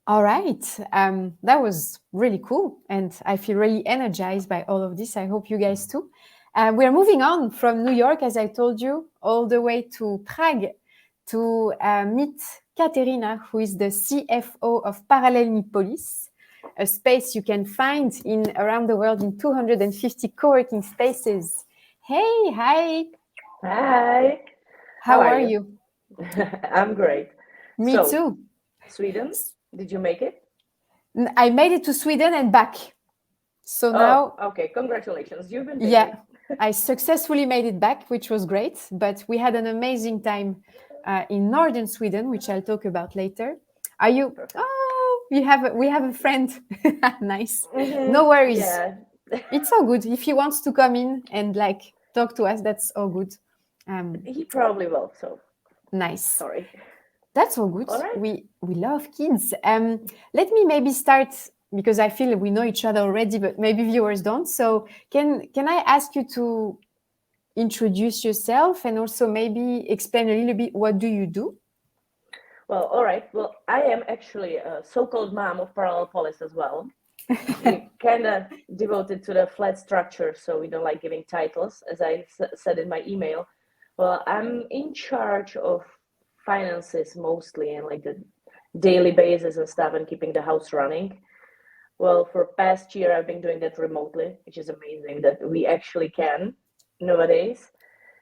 All right. That was really cool. And I feel really energized by all of this. I hope you guys too. We're moving on from New York, as I told you, all the way to Prague to meet Katerina, who is the CFO of Paralelni Polis, a space you can find in around the world in 250 co-working spaces. Hey, hi. Hi. How are you? I'm great. Me So, too. Sweden, did you make it? I made it to Sweden and back. So Oh, now, okay. Congratulations. You've been busy. yeah, I successfully made it back, which was great. But we had an amazing time in northern Sweden, which I'll talk about later. Are you? Perfect. Oh, we have a friend. Nice. Mm-hmm. No worries. Yeah. It's all good. If he wants to come in and like talk to us, that's all good. He probably will. So, Nice. sorry. That's all good. All right. We love kids. Let me maybe start because I feel we know each other already, but maybe viewers don't. So can I ask you to introduce yourself and also maybe explain a little bit what do you do? Well, all right. Well, I am actually a so-called mom of Parallel Polis as well. We kind of devoted to the flat structure, so we don't like giving titles, as I said in my email. Well, I'm in charge of finances mostly and like the daily basis and stuff and keeping the house running. Well, for past year, I've been doing that remotely, which is amazing that we actually can nowadays.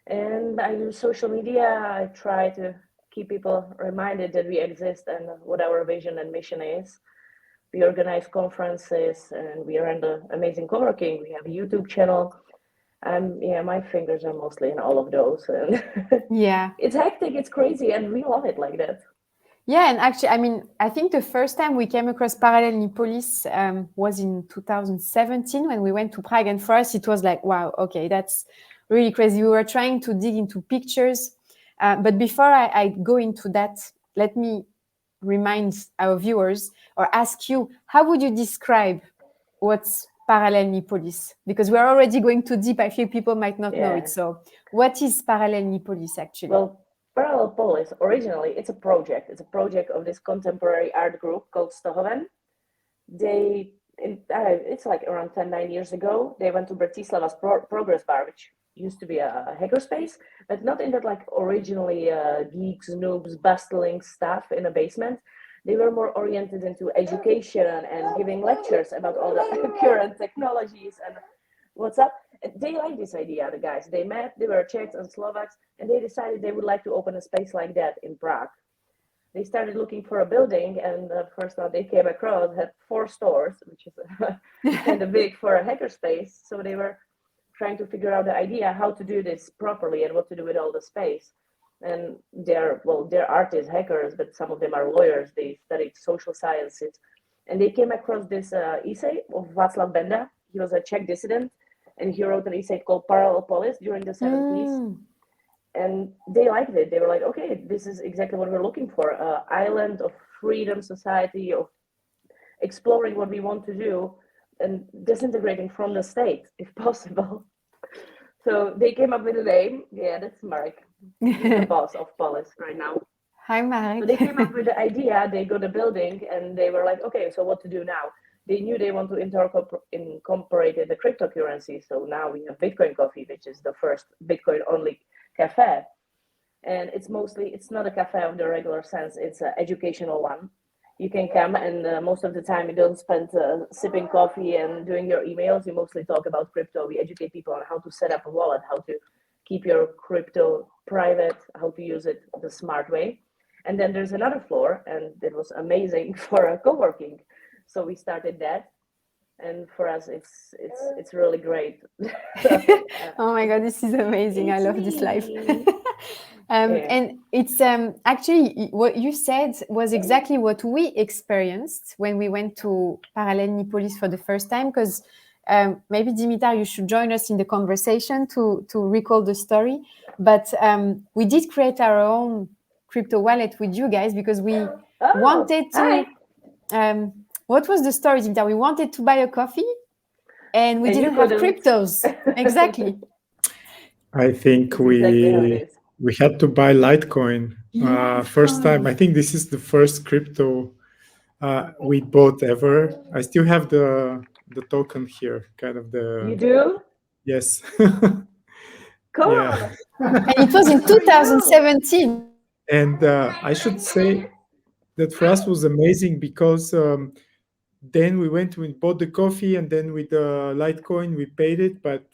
And I use social media. I try to keep people reminded that we exist and what our vision and mission is. We organize conferences and we are in the amazing coworking. We have a YouTube channel. Yeah, my fingers are mostly in all of those. And Yeah. it's hectic, it's crazy, and we love it like that. Yeah, and actually, I mean, I think the first time we came across Paralelni Polis was in 2017 when we went to Prague. And for us, it was like, wow, okay, that's really crazy. We were trying to dig into pictures. But before I go into that, let me remind our viewers or ask you, how would you describe what's Paralelni Polis? Because we're already going too deep. I feel people might not know it. So what is Paralelni Polis actually? Well, Parallel Polis, originally, it's a project. It's a project of this contemporary art group called Stohoven. It's like around 9 years ago, they went to Bratislava's Progress Bar, which used to be a hackerspace, but not in that like originally geeks, noobs, bustling stuff in a basement. They were more oriented into education and giving lectures about all the current technologies and what's up. They liked this idea, the guys. They met, they were Czechs and Slovaks, and they decided they would like to open a space like that in Prague. They started looking for a building, and the first one they came across had 4 stores, which is kind of big for a hackerspace. So they were trying to figure out the idea how to do this properly and what to do with all the space. And they're artists, hackers, but some of them are lawyers. They studied social sciences, and they came across this essay of Václav Benda. He was a Czech dissident, and he wrote an essay called Parallel Polis during the 70s. And they liked it. They were like, okay, this is exactly what we're looking for. An island of freedom, society, of exploring what we want to do and disintegrating from the state, if possible. So they came up with a name. Yeah, that's Marek. He's the boss of Polis right now. Hi, Marek. So they came up with the idea, they got a building, and they were like, okay, so what to do now? They knew they want to incorporate the cryptocurrency. So now we have Bitcoin Coffee, which is the first Bitcoin-only cafe. And it's not a cafe of the regular sense, it's an educational one. You can come, and most of the time you don't spend sipping coffee and doing your emails. You mostly talk about crypto. We educate people on how to set up a wallet, how to keep your crypto private, how to use it the smart way. And then there's another floor, and it was amazing for a co-working. So we started that, and for us, it's really great. Oh my God, this is amazing! I love this life. Yeah. And it's actually what you said was exactly what we experienced when we went to Paralelni Polis for the first time. Because maybe Dimitar, you should join us in the conversation to recall the story. But we did create our own crypto wallet with you guys because we wanted to. What was the story, Dimitar? We wanted to buy a coffee, and we didn't have cryptos. Exactly. I think we had to buy Litecoin. First time. I think this is the first crypto we bought ever. I still have the token here, kind of You the do? yes. Come Yeah. on. And it was in Good for you. 2017. And I should say that for us was amazing because then we bought the coffee, and then with the Litecoin we paid it. But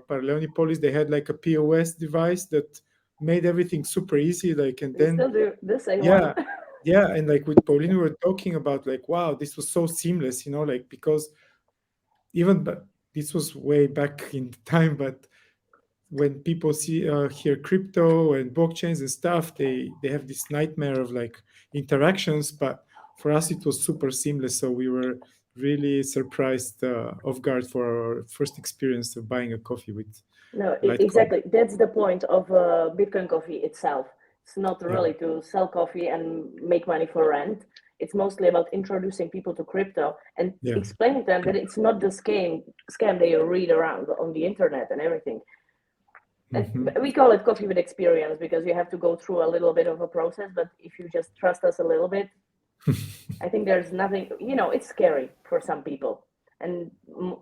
Paralelni Polis, they had like a POS device that made everything super easy. Like, and They then still do the same yeah, one. yeah, and like with Pauline, we were talking about like, wow, this was so seamless, like because even but this was way back in time, but when people hear crypto and blockchains and stuff, they have this nightmare of like interactions. But for us, it was super seamless. So we were really surprised off guard for our first experience of buying a coffee with No, Litecoin. exactly. That's the point of Bitcoin coffee itself. It's not Yeah. really to sell coffee and make money for rent. It's mostly about introducing people to crypto and Yeah. explaining to them that it's not the scam that you read around on the internet and everything. And we call it coffee with experience because you have to go through a little bit of a process. But if you just trust us a little bit, I think there's nothing, it's scary for some people. And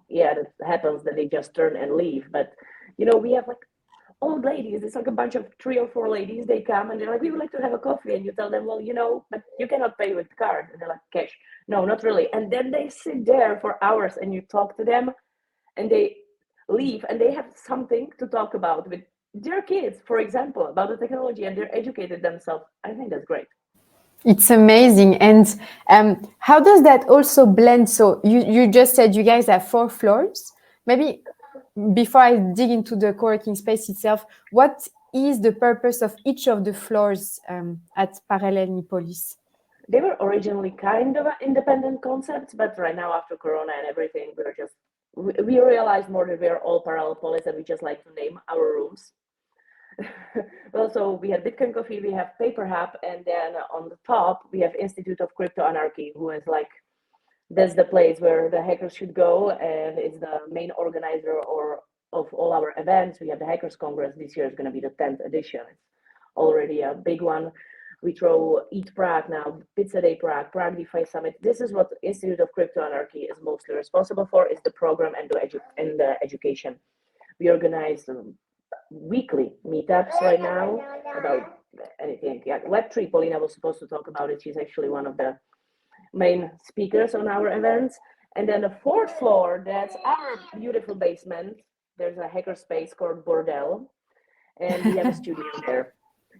yeah, that happens that they just turn and leave. But, we have like old ladies. It's like a bunch of 3 or 4 ladies. They come and they're like, we would like to have a coffee. And you tell them, well, but you cannot pay with card. And they're like, cash. No, not really. And then they sit there for hours and you talk to them and they leave and they have something to talk about with their kids, for example, about the technology, and they're educated themselves. I think that's great. It's amazing. And how does that also blend? So you just said you guys have 4 floors. Maybe before I dig into the co-working space itself, what is the purpose of each of the floors at Paralelni Polis? They were originally kind of independent concepts, but right now after Corona and everything, we realized more that we're all Parallel Polis and we just like to name our rooms. Well, so we have Bitcoin Coffee, we have Paperhub, and then on the top we have Institute of Crypto Anarchy, who is like, that's the place where the hackers should go, and it's the main organizer of all our events. We have the Hackers Congress. This year is going to be the 10th edition. It's already a big one. We throw Eat Prague now, Pizza Day Prague, Prague DeFi Summit. This is what Institute of Crypto Anarchy is mostly responsible for, is the program and the education. We organize weekly meetups right now about anything. Yeah, Web3, Polina was supposed to talk about it. She's actually one of the main speakers on our events. And then the 4th floor, that's our beautiful basement. There's a hacker space called Bordel, and we have a studio there.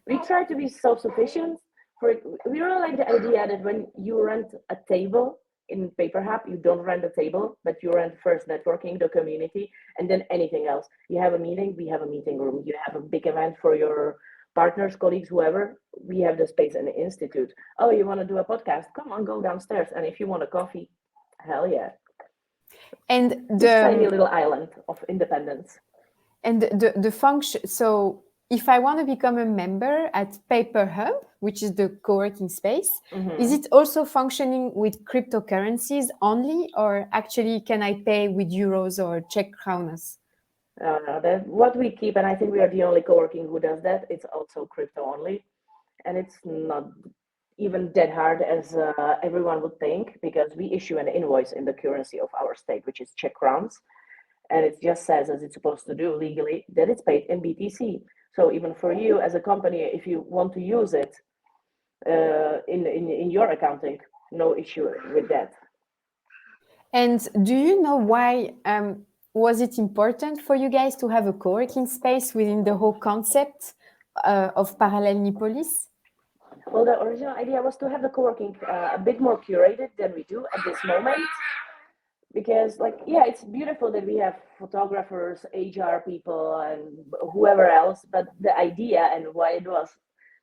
We try to be self-sufficient. We really like the idea that when you rent a table in Paperhub, you don't rent a table, but you rent first networking, the community, and then anything else. You have a meeting, we have a meeting room. You have a big event for your partners, colleagues, whoever, we have the space in the institute. Oh, you want to do a podcast? Come on, go downstairs. And if you want a coffee, hell yeah. And this tiny little island of independence. And the function, so if I want to become a member at Paperhub, which is the co-working space, is it also functioning with cryptocurrencies only, or actually can I pay with euros or Czech kronas? No, that's what we keep, and I think we are the only co-working who does that. It's also crypto only, and it's not even that hard as everyone would think, because we issue an invoice in the currency of our state, which is Czech crowns, and it just says, as it's supposed to do legally, that it's paid in BTC. So even for you as a company, if you want to use it in your accounting, no issue with that. And do you know why was it important for you guys to have a co-working space within the whole concept of Paralelni Polis? Well, the original idea was to have the co-working a bit more curated than we do at this moment. Because, like, yeah, it's beautiful that we have photographers, HR people, and whoever else. But the idea and why it was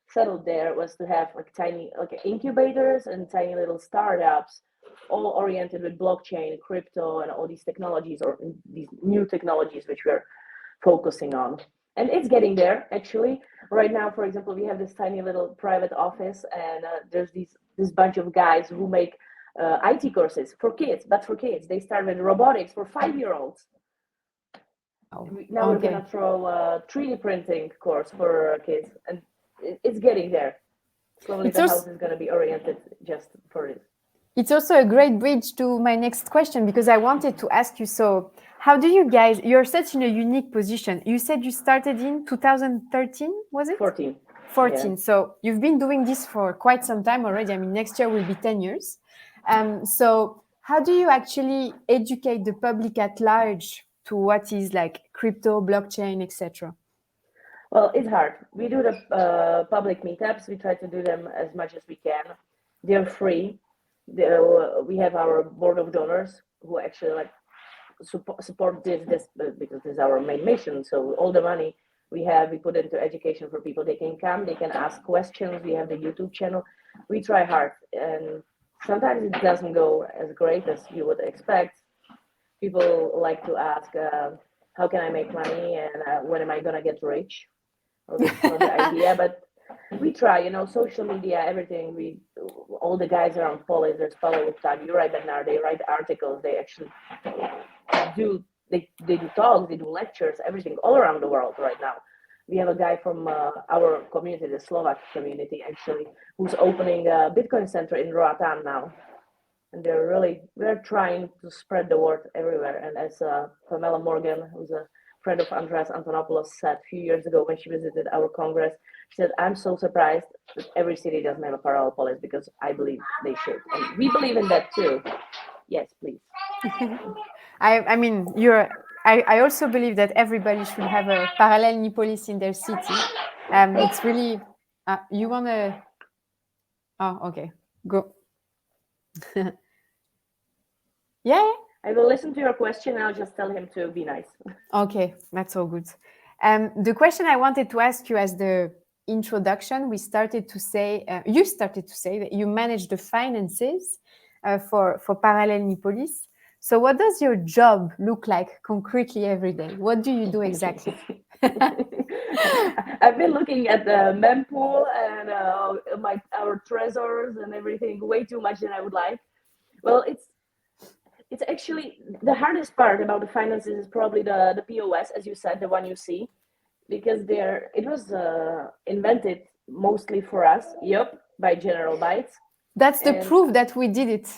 settled there was to have like tiny, like incubators and tiny little startups, all oriented with blockchain, crypto, and all these technologies, or these new technologies which we're focusing on. And it's getting there, actually. Right now, for example, we have this tiny little private office, and there's this bunch of guys who make IT courses for kids, but for kids. They start with robotics for 5-year-olds. Oh, now we're going to throw a 3D printing course for kids, and it's getting there. Slowly the house is going to be oriented just for it. It's also a great bridge to my next question, because I wanted to ask you, so how do you guys, you're such in a unique position. You said you started in 2013, was it? 14. 14. Yeah. So you've been doing this for quite some time already. I mean, next year will be 10 years. So how do you actually educate the public at large to what is like crypto, blockchain, etc.? Well, it's hard. We do the public meetups. We try to do them as much as we can. They're free. We have our board of donors who actually like support this because this is our main mission. So all the money we have, we put into education for people. They can come, they can ask questions. We have the YouTube channel. We try hard, and sometimes it doesn't go as great as you would expect. People like to ask, how can I make money, and when am I gonna get rich? Well, that's not the idea, but we try, social media, everything. All the guys around Polis, there's Paolo with Tag, you write Bernard, they write articles, they actually they do talks, they do lectures, everything all around the world right now. We have a guy from our community, the Slovak community, actually, who's opening a Bitcoin center in Roatan now. And we're trying to spread the word everywhere. And as Pamela Morgan, who's a friend of Andreas Antonopoulos, said a few years ago when she visited our Congress, she said, I'm so surprised that every city doesn't have a parallel polis, because I believe they should. And we believe in that too. Yes, please. I mean, I also believe that everybody should have a Paralelni Polis in their city. It's really, you want to, oh, okay, go. Yeah. I will listen to your question. I'll just tell him to be nice. Okay, that's all good. The question I wanted to ask you as the introduction, you started to say that you manage the finances for Paralelni Polis. So what does your job look like concretely every day? What do you do exactly? I've been looking at the mempool and our treasures and everything way too much than I would like. Well, it's actually the hardest part about the finances is probably the POS, as you said, the one you see, because it was invented mostly for us, by General Bytes. That's the proof that we did it.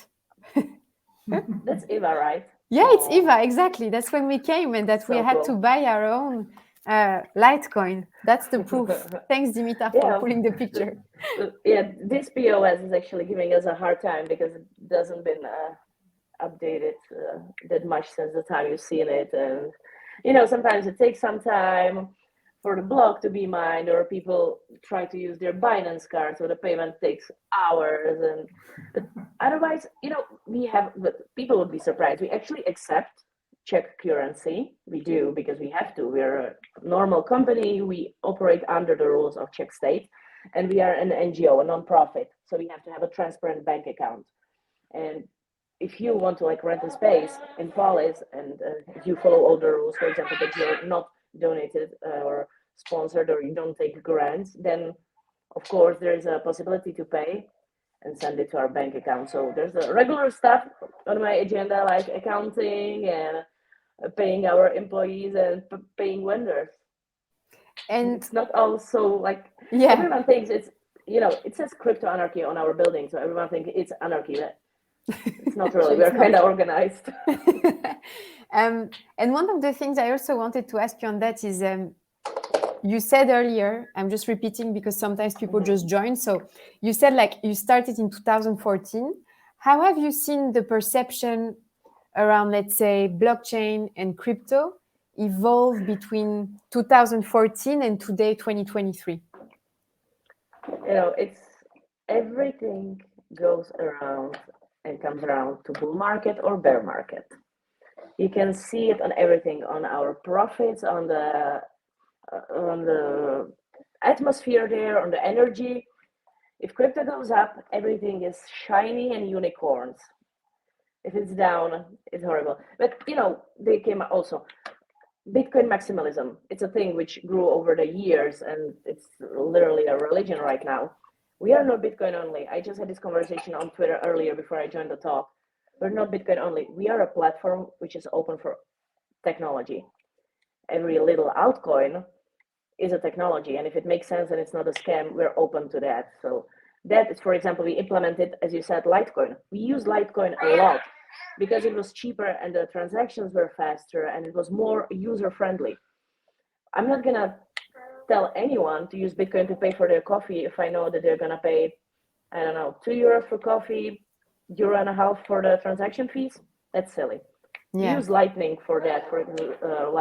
That's Eva, right? Yeah, it's Eva, exactly. That's when we came and that we had to buy our own Litecoin. That's the proof. Thanks, Dimitar, for pulling the picture. Yeah, this POS is actually giving us a hard time because it doesn't been updated that much since the time you've seen it. And, sometimes it takes some time for the block to be mined, or people try to use their Binance card, so the payment takes hours. But otherwise, but people would be surprised. We actually accept Czech currency. We do, because we have to. We're a normal company. We operate under the rules of Czech state, and we are an NGO, a non-profit. So we have to have a transparent bank account. And if you want to rent a space in Polis, and if you follow all the rules, for example, that you're not donated or sponsored, or you don't take grants, then of course there's a possibility to pay and send it to our bank account. So there's the regular stuff on my agenda, like accounting and paying our employees and paying vendors. And it's not also everyone thinks it's, it says crypto anarchy on our building, so everyone thinks it's anarchy. It's not really. We're kind of organized. And one of the things I also wanted to ask you on that is, you said earlier, I'm just repeating because sometimes people just join. So you said you started in 2014. How have you seen the perception around, let's say, blockchain and crypto evolve between 2014 and today, 2023? It's everything goes around and comes around to bull market or bear market. You can see it on everything, on our profits, on the atmosphere there, on the energy. If crypto goes up, everything is shiny and unicorns. If it's down, it's horrible. But they came also Bitcoin maximalism. It's a thing which grew over the years, and it's literally a religion right now. We are not Bitcoin only. I just had this conversation on Twitter earlier before I joined the talk. We're not Bitcoin only. We are a platform which is open for technology. Every little altcoin is a technology, and if it makes sense and it's not a scam, we're open to that. So That is, for example, we implemented, as you said, Litecoin. We use Litecoin a lot because it was cheaper and the transactions were faster and it was more user-friendly. I'm not gonna tell anyone to use Bitcoin to pay for their coffee if I know that they're gonna pay, I don't know, €2 for coffee, €1.50 for the transaction fees. That's silly. Yeah. Use Lightning for that. For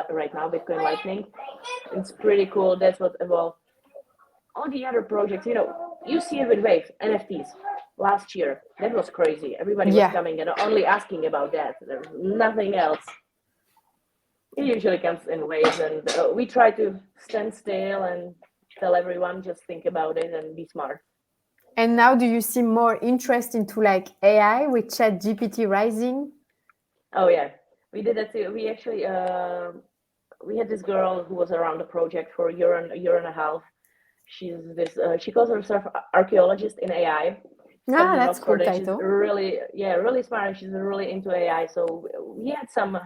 right now, Bitcoin Lightning, it's pretty cool. That's what evolved. All the other projects, you see it with Wave NFTs. Last year, that was crazy. Everybody was coming and only asking about that. There's nothing else. It usually comes in waves, and we try to stand still and tell everyone just think about it and be smart. And now, do you see more interest into like AI with ChatGPT rising? Oh yeah, we did that too. We actually we had this girl who was around the project for a year and a half. She's this. She calls herself archaeologist in AI. That's cool title. She's really smart, and she's really into AI. So we had some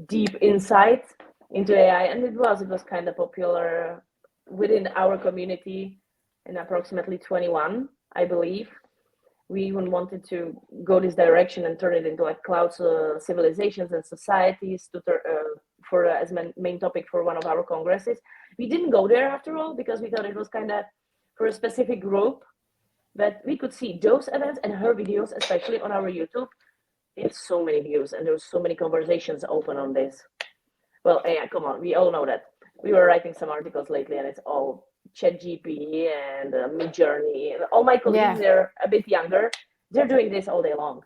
deep insight into AI, and it was kind of popular within our community in approximately 21, I believe. We even wanted to go this direction and turn it into like cloud civilizations and societies as main topic for one of our congresses. We didn't go there after all because we thought it was kind of for a specific group, but we could see those events and her videos, especially on our YouTube. They have so many views and there's so many conversations open on this. Well, yeah, come on, we all know that. We were writing some articles lately and it's all ChatGPT and Midjourney. All my colleagues, they're a bit younger. They're doing this all day long.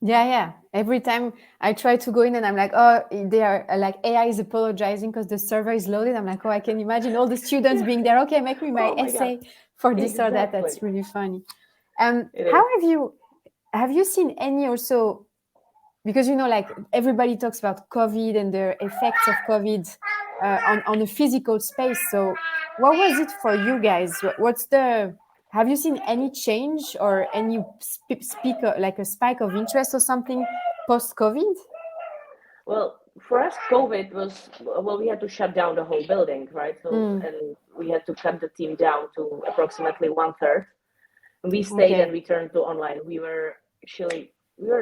Yeah. Every time I try to go in and I'm like, oh, they are like AI is apologizing because the server is loaded. I'm like, oh, I can imagine all the students being there. Okay, make me my essay for this or that. That's really funny. How have you seen any also? Because like everybody talks about COVID and the effects of COVID on the physical space. So what was it for you guys? Have you seen any change or any like a spike of interest or something post-COVID? Well, for us, COVID was, we had to shut down the whole building, right? So, and we had to cut the team down to approximately 1/3. We stayed and we turned to online. We were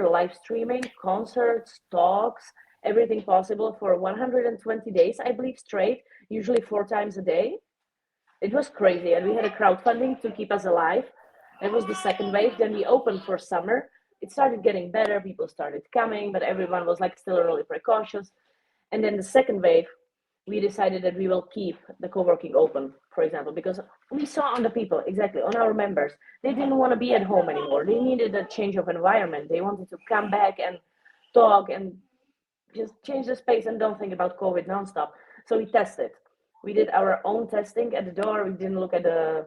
live streaming concerts, talks, everything possible for 120 days, I believe, straight, usually 4 times a day. It was crazy. And we had a crowdfunding to keep us alive. That was the second wave. Then we opened for summer. It started getting better. People started coming, but everyone was like still really precautious. And then the second wave, we decided that we will keep the coworking open, for example, because we saw on the people, exactly, on our members, they didn't want to be at home anymore. They needed a change of environment. They wanted to come back and talk and just change the space and don't think about COVID nonstop. So we tested. We did our own testing at the door. We didn't look at the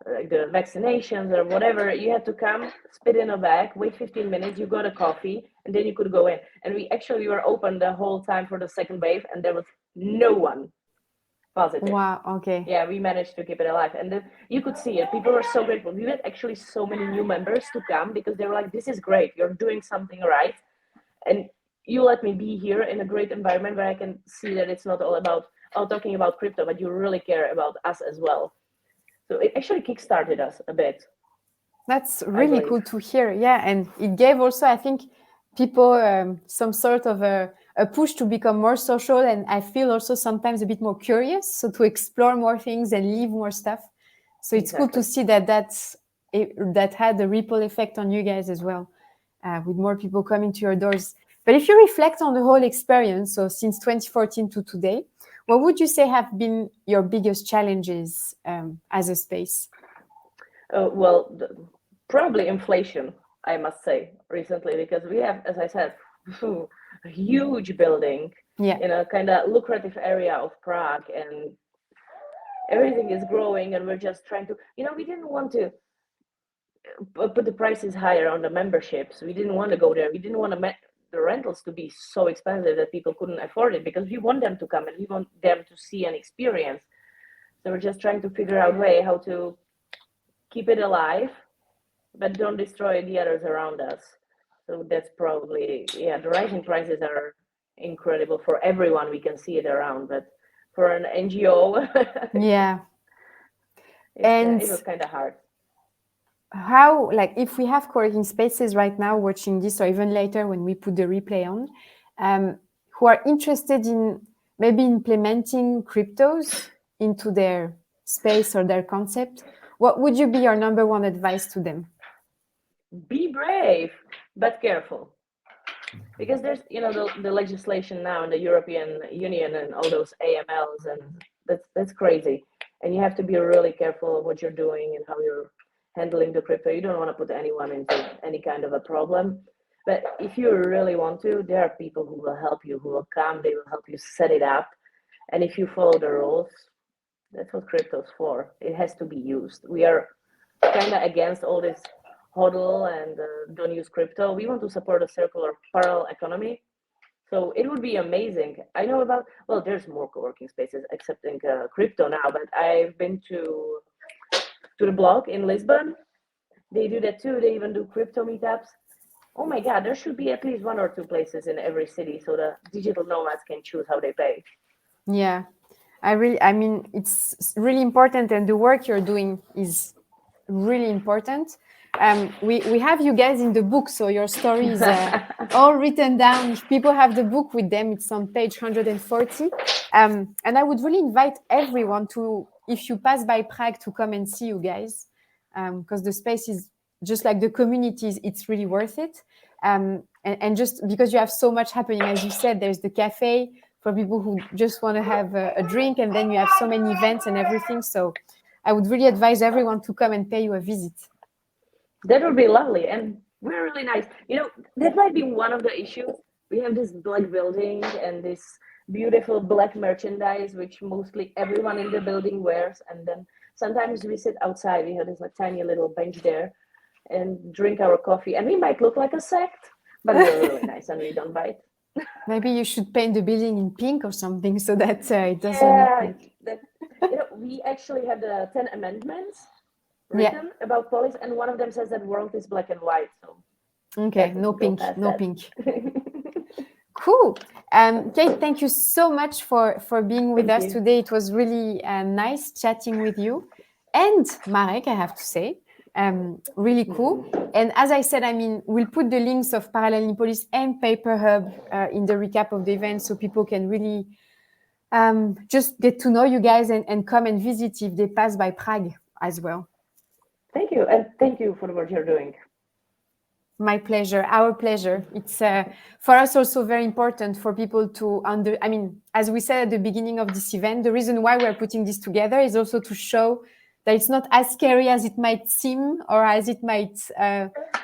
vaccinations or whatever. You had to come, spit in a bag, wait 15 minutes, you got a coffee, and then you could go in. And we were open the whole time for the second wave, and there was no one positive. Wow, okay. Yeah, we managed to keep it alive. And you could see it. People were so grateful. We had actually so many new members to come because they were like, this is great. You're doing something right. And you let me be here in a great environment where I can see that it's not all about talking about crypto, but you really care about us as well. So it actually kickstarted us a bit. That's really cool to hear. Yeah, and it gave also, I think, people some sort of a push to become more social, and I feel also sometimes a bit more curious, so to explore more things and leave more stuff. So it's cool to see that had a ripple effect on you guys as well, with more people coming to your doors. But if you reflect on the whole experience, so since 2014 to today, what would you say have been your biggest challenges as a space? Probably inflation, I must say, recently, because we have, as I said, a huge building in a kind of lucrative area of Prague, and everything is growing, and we're just trying to, we didn't want to put the prices higher on the memberships. We didn't want to go there. We didn't want the rentals to be so expensive that people couldn't afford it, because we want them to come and we want them to see and experience. So we're just trying to figure out a way how to keep it alive, but don't destroy the others around us. So that's probably, the rising prices are incredible for everyone. We can see it around, but for an NGO, it was kind of hard. how, like, if we have co-working spaces right now watching this, or even later when we put the replay on, who are interested in maybe implementing cryptos into their space or their concept, what would you be your number one advice to them? Be brave, but careful. Because there's, the legislation now in the European Union and all those AMLs, and that's crazy. And you have to be really careful of what you're doing and how you're handling the crypto. You don't want to put anyone into any kind of a problem. But if you really want to, there are people who will help you, who will come, they will help you set it up. And if you follow the rules, that's what crypto's for. It has to be used. We are kind of against all this hodl and don't use crypto. We want to support a circular parallel economy. So it would be amazing. I know about, well, there's more co-working spaces accepting crypto now, but I've been to the blog in Lisbon. They do that too. They even do crypto meetups. Oh my God, there should be at least 1 or 2 places in every city so the digital nomads can choose how they pay. Yeah, I mean, it's really important, and the work you're doing is really important. We have you guys in the book, so your story is all written down. If people have the book with them, it's on page 140. And I would really invite everyone to, if you pass by Prague, to come and see you guys, because the space is just like the communities, it's really worth it. And just because you have so much happening, as you said, there's the cafe for people who just want to have a drink, and then you have so many events and everything. So I would really advise everyone to come and pay you a visit. That would be lovely, and we're really nice. That might be one of the issues. We have this black building and this beautiful black merchandise, which mostly everyone in the building wears. And then sometimes we sit outside. We have this tiny little bench there and drink our coffee. And we might look like a sect, but we're really nice and we don't bite. Maybe you should paint the building in pink or something so that it doesn't. Yeah, we actually have the 10 amendments written about Polis, and one of them says that world is black and white. So okay, no pink, no pink. Cool. Kate, thank you so much for being with us today. It was really nice chatting with you. And Marek, I have to say, really cool. And as I said, I mean, we'll put the links of Paralelni Polis and Paperhub in the recap of the event, so people can really just get to know you guys and come and visit if they pass by Prague as well. Thank you. And thank you for what you're doing. My pleasure, our pleasure. It's for us also very important for people to I mean, as we said at the beginning of this event, the reason why we're putting this together is also to show that it's not as scary as it might seem or as it might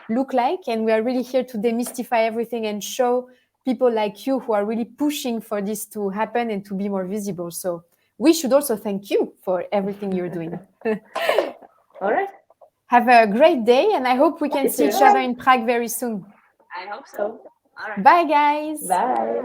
look like. And we are really here to demystify everything and show people like you who are really pushing for this to happen and to be more visible. So we should also thank you for everything you're doing. All right. Have a great day, and I hope we can see each other in Prague very soon. I hope so. All right. Bye, guys. Bye.